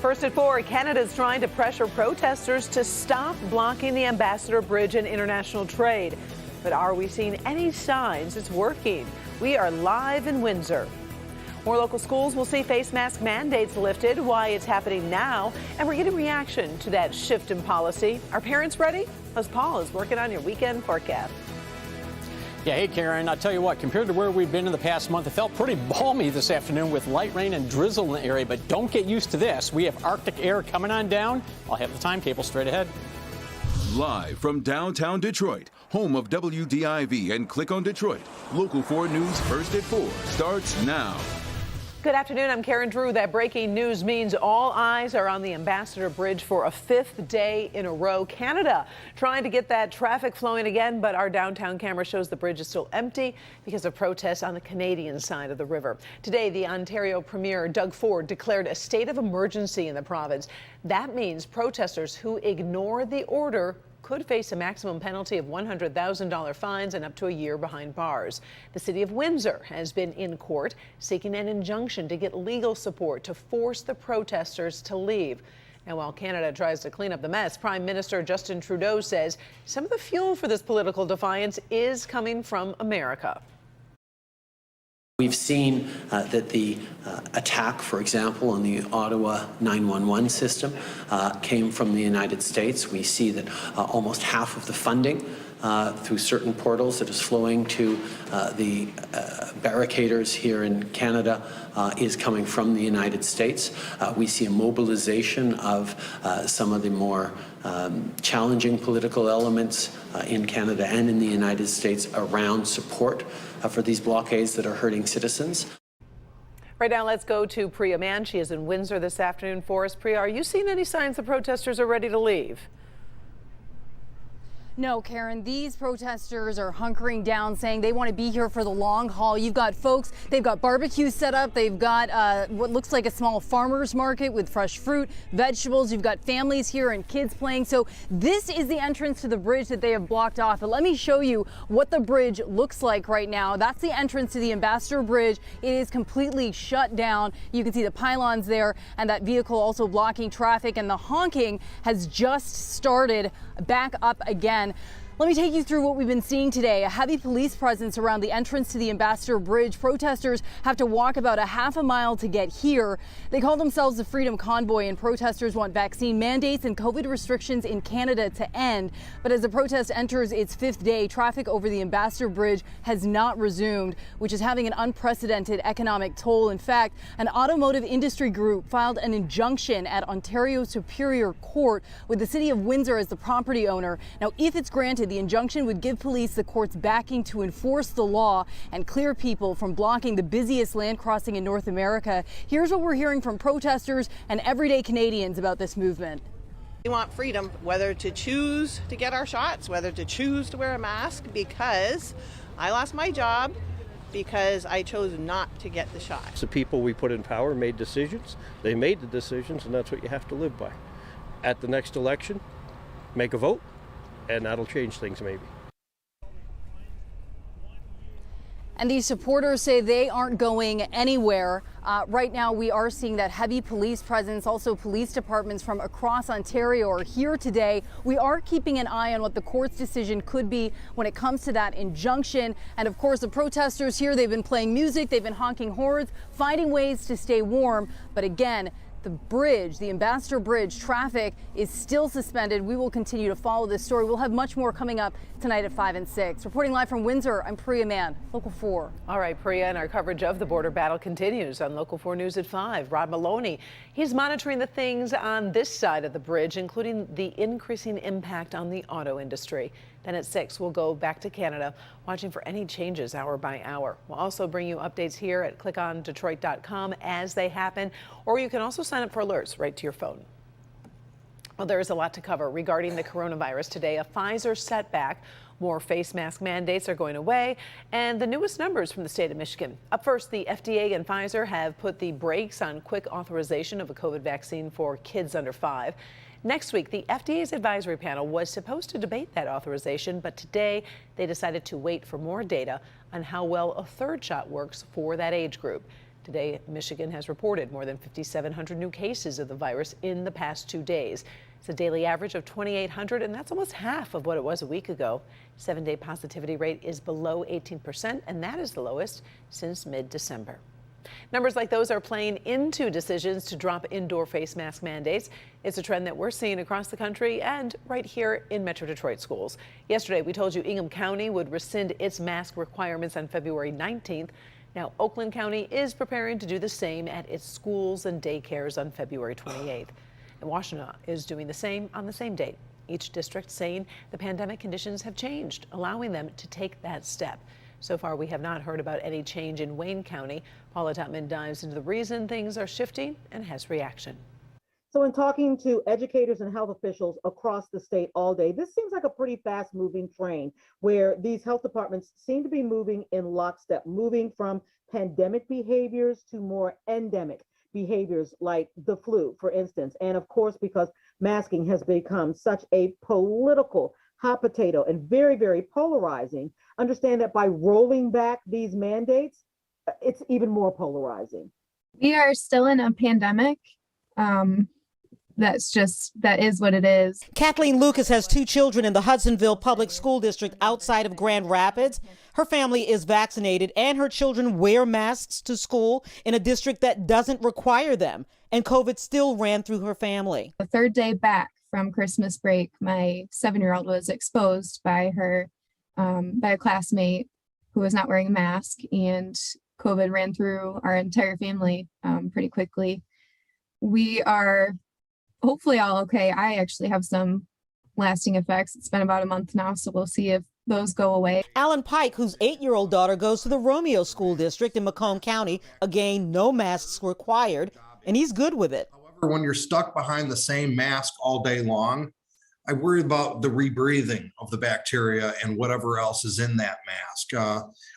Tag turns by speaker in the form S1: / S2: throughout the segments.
S1: First at 4, Canada's trying to pressure protesters to stop blocking the Ambassador Bridge and international trade. But are we seeing any signs it's working? We are live in Windsor. More local schools will see face mask mandates lifted. Why it's happening now, and we're getting reaction to that shift in policy. Are parents ready? As Paul is working on your weekend forecast.
S2: Yeah, hey, Karen, I'll tell you what, compared to where we've been in the past month, it felt pretty balmy this afternoon with light rain and drizzle in the area. But don't get used to this. We have Arctic air coming on down. I'll have the timetable straight ahead.
S3: Live from downtown Detroit, home of WDIV and Click on Detroit, Local 4 News First at 4 starts now.
S1: Good afternoon. I'm Karen Drew. That breaking news means all eyes are on the Ambassador Bridge for a 5th day in a row. Canada trying to get that traffic flowing again, but our downtown camera shows the bridge is still empty because of protests on the Canadian side of the river. Today, the Ontario Premier Doug Ford declared a state of emergency in the province. That means protesters who ignore the order could face a maximum penalty of $100,000 fines and up to a year behind bars. The city of Windsor has been in court seeking an injunction to get legal support to force the protesters to leave. And while Canada tries to clean up the mess, Prime Minister Justin Trudeau says some of the fuel for this political defiance is coming from America.
S4: We've seen that the attack, for example, on the Ottawa 911 system came from the United States. We see that almost half of the funding through certain portals that is flowing to the barricaders here in Canada is coming from the United States. We see a mobilization of some of the more challenging political elements in Canada and in the United States around support for these blockades that are hurting citizens.
S1: Right now, let's go to Priya Mann. She is in Windsor this afternoon for us. Priya, are you seeing any signs the protesters are ready to leave?
S5: No, Karen, these protesters are hunkering down, saying they want to be here for the long haul. You've got folks, they've got barbecues set up. They've got what looks like a small farmer's market with fresh fruit, vegetables. You've got families here and kids playing. So this is the entrance to the bridge that they have blocked off. But let me show you what the bridge looks like right now. That's the entrance to the Ambassador Bridge. It is completely shut down. You can see the pylons there and that vehicle also blocking traffic, and the honking has just started back up again. Let me take you through what we've been seeing today. A heavy police presence around the entrance to the Ambassador Bridge. Protesters have to walk about a half a mile to get here. They call themselves the Freedom Convoy, and protesters want vaccine mandates and COVID restrictions in Canada to end. But as the protest enters its 5th day, traffic over the Ambassador Bridge has not resumed, which is having an unprecedented economic toll. In fact, an automotive industry group filed an injunction at Ontario Superior Court with the city of Windsor as the property owner. Now, if it's granted, the injunction would give police the court's backing to enforce the law and clear people from blocking the busiest land crossing in North America. Here's what we're hearing from protesters and everyday Canadians about this movement.
S6: We want freedom, whether to choose to get our shots, whether to choose to wear a mask, because I lost my job because I chose not to get the shot.
S7: The people we put in power made decisions. They made the decisions, and that's what you have to live by. At the next election, make a vote, and that'll change things maybe.
S5: And these supporters say they aren't going anywhere. Right now, we are seeing that heavy police presence. Also, police departments from across Ontario are here today. We are keeping an eye on what the court's decision could be when it comes to that injunction. And of course, the protesters here, they've been playing music, they've been honking horns, finding ways to stay warm. But again, the bridge, the Ambassador Bridge, traffic is still suspended. We will continue to follow this story. We'll have much more coming up tonight at 5 and 6. Reporting live from Windsor, I'm Priya Mann, Local 4.
S1: All right, Priya, and our coverage of the border battle continues on Local 4 News at 5. Rod Maloney, he's monitoring the things on this side of the bridge, including the increasing impact on the auto industry. Then at 6, we'll go back to Canada, watching for any changes hour by hour. We'll also bring you updates here at clickondetroit.com as they happen, or you can also sign up for alerts right to your phone. Well, there is a lot to cover regarding the coronavirus today. A Pfizer setback, more face mask mandates are going away, and the newest numbers from the state of Michigan. Up first, the FDA and Pfizer have put the brakes on quick authorization of a COVID vaccine for kids under 5. Next week, the FDA's advisory panel was supposed to debate that authorization, but today they decided to wait for more data on how well a third shot works for that age group. Today, Michigan has reported more than 5,700 new cases of the virus in the past 2 days. It's a daily average of 2,800, and that's almost half of what it was a week ago. 7-day positivity rate is below 18%, and that is the lowest since mid-December. Numbers like those are playing into decisions to drop indoor face mask mandates. It's a trend that we're seeing across the country and right here in Metro Detroit schools. Yesterday, we told you Ingham County would rescind its mask requirements on February 19th. Now, Oakland County is preparing to do the same at its schools and daycares on February 28th. And Washtenaw is doing the same on the same date. Each district saying the pandemic conditions have changed, allowing them to take that step. So far, we have not heard about any change in Wayne County. Paula Tutman dives into the reason things are shifting and has reaction.
S8: So in talking to educators and health officials across the state all day, this seems like a pretty fast moving train where these health departments seem to be moving in lockstep, moving from pandemic behaviors to more endemic behaviors like the flu, for instance. And of course, because masking has become such a political hot potato and very, very polarizing, understand that by rolling back these mandates, it's even more polarizing.
S9: We are still in a pandemic. That is what it is.
S10: Kathleen Lucas has 2 children in the Hudsonville Public School District outside of Grand Rapids. Her family is vaccinated and her children wear masks to school in a district that doesn't require them. And COVID still ran through her family.
S9: The 3rd day back from Christmas break, my 7-year-old was exposed by a classmate who was not wearing a mask, and COVID ran through our entire family pretty quickly. We are hopefully all okay. I actually have some lasting effects. It's been about a month now, so we'll see if those go away.
S10: Alan Pike, whose 8-year-old daughter goes to the Romeo School District in Macomb County, again, no masks required, and he's good with it.
S11: However, when you're stuck behind the same mask all day long, I worry about the rebreathing of the bacteria and whatever else is in that mask.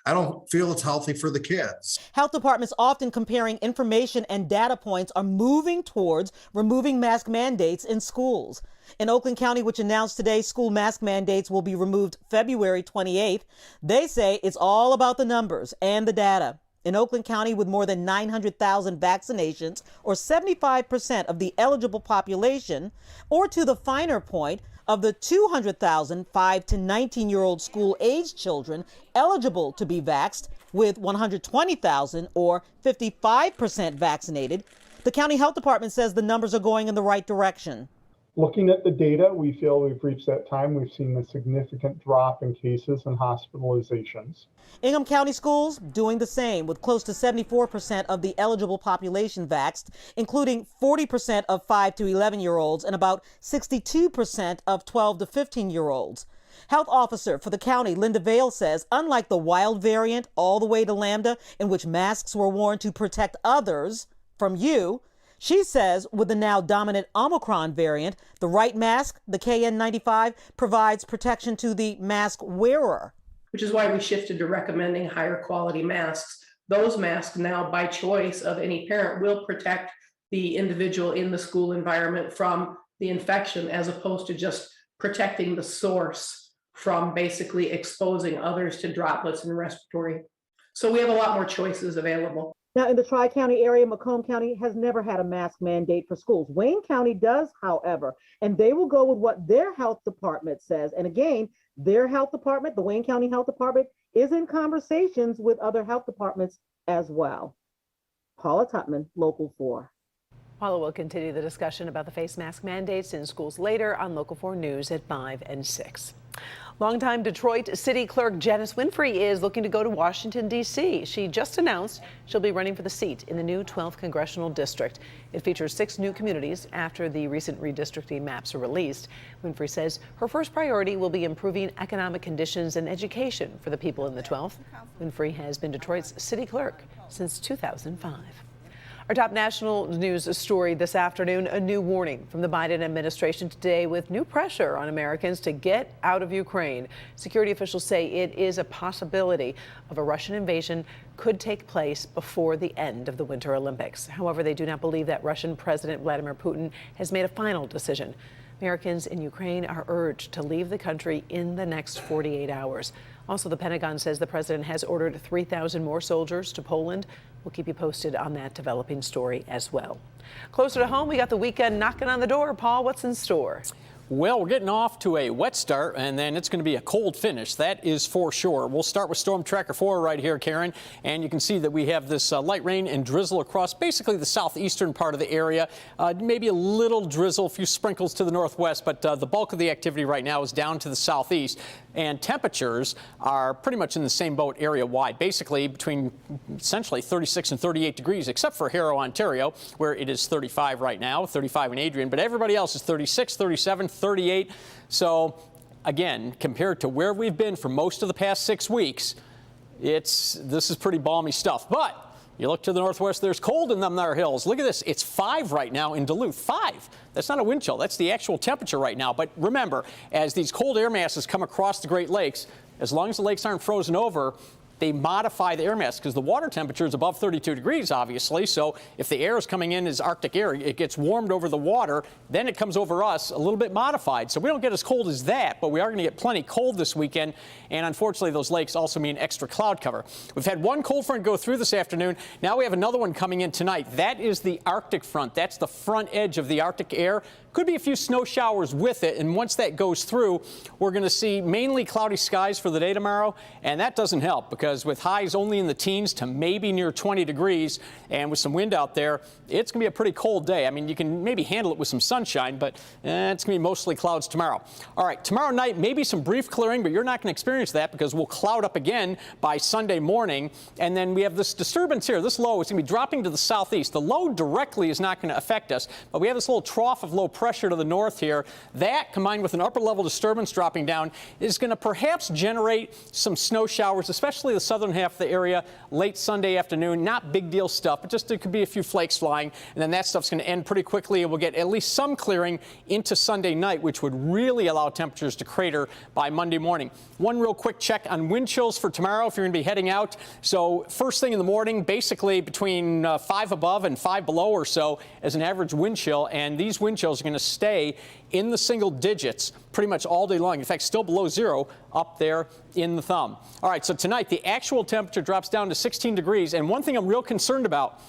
S11: I don't feel it's healthy for the kids.
S10: Health departments often comparing information and data points are moving towards removing mask mandates in schools. In Oakland County, which announced today school mask mandates will be removed February 28th, they say it's all about the numbers and the data. In Oakland County, with more than 900,000 vaccinations, or 75% of the eligible population, or to the finer point, of the 200,000 5 to 19-year-old school-age children eligible to be vaxxed, with 120,000, or 55% vaccinated, the county health department says the numbers are going in the right direction.
S12: Looking at the data, we feel we've reached that time. We've seen a significant drop in cases and hospitalizations.
S10: Ingham County schools doing the same, with close to 74% of the eligible population vaxxed, including 40% of 5 to 11-year-olds and about 62% of 12 to 15-year-olds. Health officer for the county, Linda Vale, says unlike the wild variant all the way to Lambda, in which masks were worn to protect others from you, she says with the now dominant Omicron variant, the right mask, the KN95, provides protection to the mask wearer.
S13: Which is why we shifted to recommending higher quality masks. Those masks now, by choice of any parent, will protect the individual in the school environment from the infection, as opposed to just protecting the source from basically exposing others to droplets and respiratory. So we have a lot more choices available.
S8: Now, in the Tri-County area, Macomb County has never had a mask mandate for schools. Wayne County does, however, and they will go with what their health department says. And again, their health department, the Wayne County Health Department, is in conversations with other health departments as well. Paula Tutman, Local 4.
S1: Paula will continue the discussion about the face mask mandates in schools later on Local 4 News at 5 and 6. Longtime Detroit City Clerk Janice Winfrey is looking to go to Washington, D.C. She just announced she'll be running for the seat in the new 12th Congressional District. It features 6 new communities after the recent redistricting maps are released. Winfrey says her first priority will be improving economic conditions and education for the people in the 12th. Winfrey has been Detroit's city clerk since 2005. Our top national news story this afternoon, a new warning from the Biden administration today with new pressure on Americans to get out of Ukraine. Security officials say it is a possibility of a Russian invasion could take place before the end of the Winter Olympics. However, they do not believe that Russian President Vladimir Putin has made a final decision. Americans in Ukraine are urged to leave the country in the next 48 hours. Also, the Pentagon says the president has ordered 3,000 more soldiers to Poland. We'll keep you posted on that developing story as well. Closer to home, we got the weekend knocking on the door. Paul, what's in store?
S2: Well, we're getting off to a wet start, and then it's going to be a cold finish. That is for sure. We'll start with Storm Tracker 4 right here, Karen, and you can see that we have this light rain and drizzle across basically the southeastern part of the area. Maybe a little drizzle, a few sprinkles to the northwest, but the bulk of the activity right now is down to the southeast. And temperatures are pretty much in the same boat area-wide, basically between essentially 36 and 38 degrees, except for Harrow, Ontario, where it is 35 right now, 35 in Adrian, but everybody else is 36, 37, 38. So, again, compared to where we've been for most of the past 6 weeks, this is pretty balmy stuff. But you look to the northwest, there's cold in them there hills. Look at this. It's 5 right now in Duluth. 5. That's not a wind chill. That's the actual temperature right now. But remember, as these cold air masses come across the Great Lakes, as long as the lakes aren't frozen over, they modify the air mass because the water temperature is above 32 degrees, obviously. So if the air is coming in as Arctic air, it gets warmed over the water. Then it comes over us a little bit modified. So we don't get as cold as that, but we are going to get plenty cold this weekend. And unfortunately, those lakes also mean extra cloud cover. We've had one cold front go through this afternoon. Now we have another one coming in tonight. That is the Arctic front. That's the front edge of the Arctic air. Could be a few snow showers with it, and once that goes through, we're going to see mainly cloudy skies for the day tomorrow, and that doesn't help because with highs only in the teens to maybe near 20 degrees and with some wind out there, it's going to be a pretty cold day. I mean, you can maybe handle it with some sunshine, but it's going to be mostly clouds tomorrow. All right, tomorrow night, maybe some brief clearing, but you're not going to experience that because we'll cloud up again by Sunday morning, and then we have this disturbance here. This low is going to be dropping to the southeast. The low directly is not going to affect us, but we have this little trough of low pressure to the north here. That, combined with an upper level disturbance dropping down, is going to perhaps generate some snow showers, especially the southern half of the area, late Sunday afternoon. Not big deal stuff, but just there could be a few flakes flying, and then that stuff's going to end pretty quickly, and we'll get at least some clearing into Sunday night, which would really allow temperatures to crater by Monday morning. One real quick check on wind chills for tomorrow if you're going to be heading out. So first thing in the morning, basically between 5 above and 5 below or so as an average wind chill, and these wind chills are going to stay in the single digits pretty much all day long. In fact, still below 0 up there in the thumb. All right, so tonight the actual temperature drops down to 16 degrees. And one thing I'm real concerned about,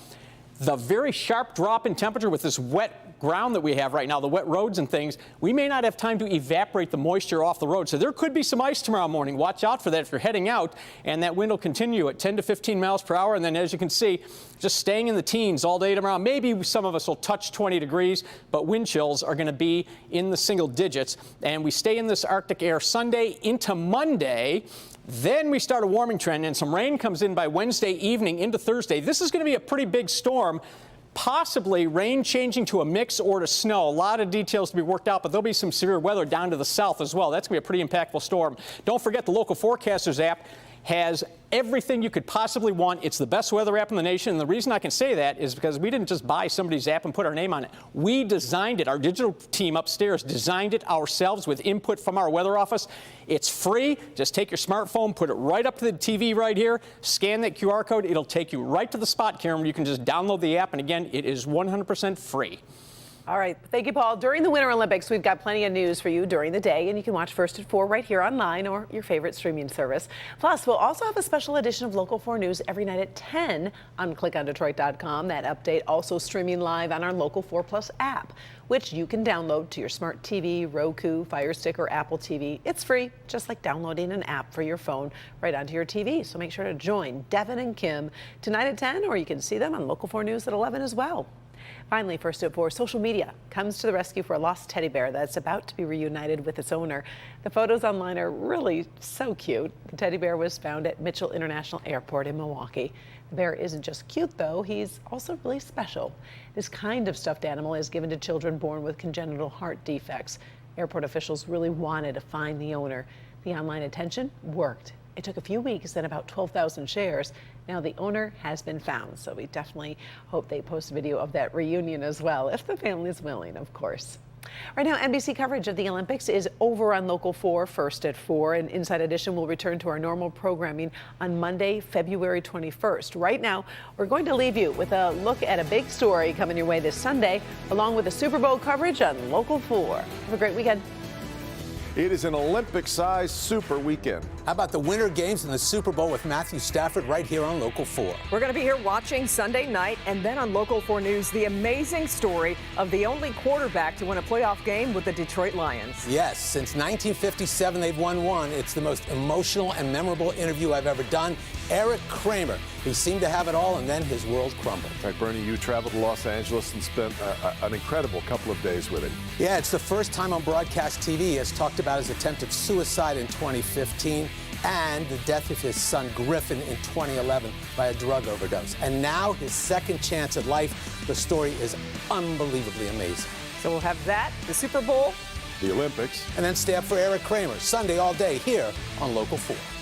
S2: the very sharp drop in temperature with this wet ground that we have right now, the wet roads and things, we may not have time to evaporate the moisture off the road. So there could be some ice tomorrow morning. Watch out for that if you're heading out. And that wind will continue at 10 to 15 miles per hour. And then, as you can see, just staying in the teens all day tomorrow. Maybe some of us will touch 20 degrees, but wind chills are going to be in the single digits. And we stay in this Arctic air Sunday into Monday. Then we start a warming trend, and some rain comes in by Wednesday evening into Thursday. This is going to be a pretty big storm. Possibly rain changing to a mix or to snow. A lot of details to be worked out, but there'll be some severe weather down to the south as well. That's going to be a pretty impactful storm. Don't forget the Local Forecasters app has everything you could possibly want. It's the best weather app in the nation, and the reason I can say that is because we didn't just buy somebody's app and put our name on it. We designed it. Our digital team upstairs designed it ourselves with input from our weather office. It's free. Just take your smartphone, put it right up to the TV right here, scan that QR code. It'll take you right to the spot camera. You can just download the app, and again, it is 100% free.
S1: All right. Thank you, Paul. During the Winter Olympics, we've got plenty of news for you during the day, and you can watch First at 4 right here online or your favorite streaming service. Plus, we'll also have a special edition of Local 4 News every night at 10 on clickondetroit.com. That update also streaming live on our Local 4 Plus app, which you can download to your smart TV, Roku, Fire Stick, or Apple TV. It's free, just like downloading an app for your phone right onto your TV. So make sure to join Devin and Kim tonight at 10, or you can see them on Local 4 News at 11 as well. Finally, First at 4, social media comes to the rescue for a lost teddy bear that's about to be reunited with its owner. The photos online are really so cute. The teddy bear was found at Mitchell International Airport in Milwaukee. The bear isn't just cute, though. He's also really special. This kind of stuffed animal is given to children born with congenital heart defects. Airport officials really wanted to find the owner. The online attention worked. It took a few weeks and about 12,000 shares. Now the owner has been found, so we definitely hope they post a video of that reunion as well, if the family is willing, of course. Right now, NBC coverage of the Olympics is over on Local 4, First at 4, and Inside Edition will return to our normal programming on Monday, February 21st. Right now, we're going to leave you with a look at a big story coming your way this Sunday, along with the Super Bowl coverage on Local 4. Have a great weekend.
S14: It is an Olympic-sized super weekend. How about the Winter Games and the Super Bowl with Matthew Stafford right here on Local 4?
S15: We're going to be here watching Sunday night, and then on Local 4 News, the amazing story of the only quarterback to win a playoff game with the Detroit Lions.
S14: Yes, since 1957 they've won one. It's the most emotional and memorable interview I've ever done. Eric Kramer, he seemed to have it all, and then his world crumbled.
S16: Right, Bernie, you traveled to Los Angeles and spent an incredible couple of days with him.
S14: Yeah, it's the first time on broadcast TV he has talked about his attempted suicide in 2015 and the death of his son Griffin in 2011 by a drug overdose. And now his second chance at life. The story is unbelievably amazing.
S15: So we'll have that, the Super Bowl,
S16: the Olympics,
S14: and then stay up for Eric Kramer Sunday all day here on Local 4.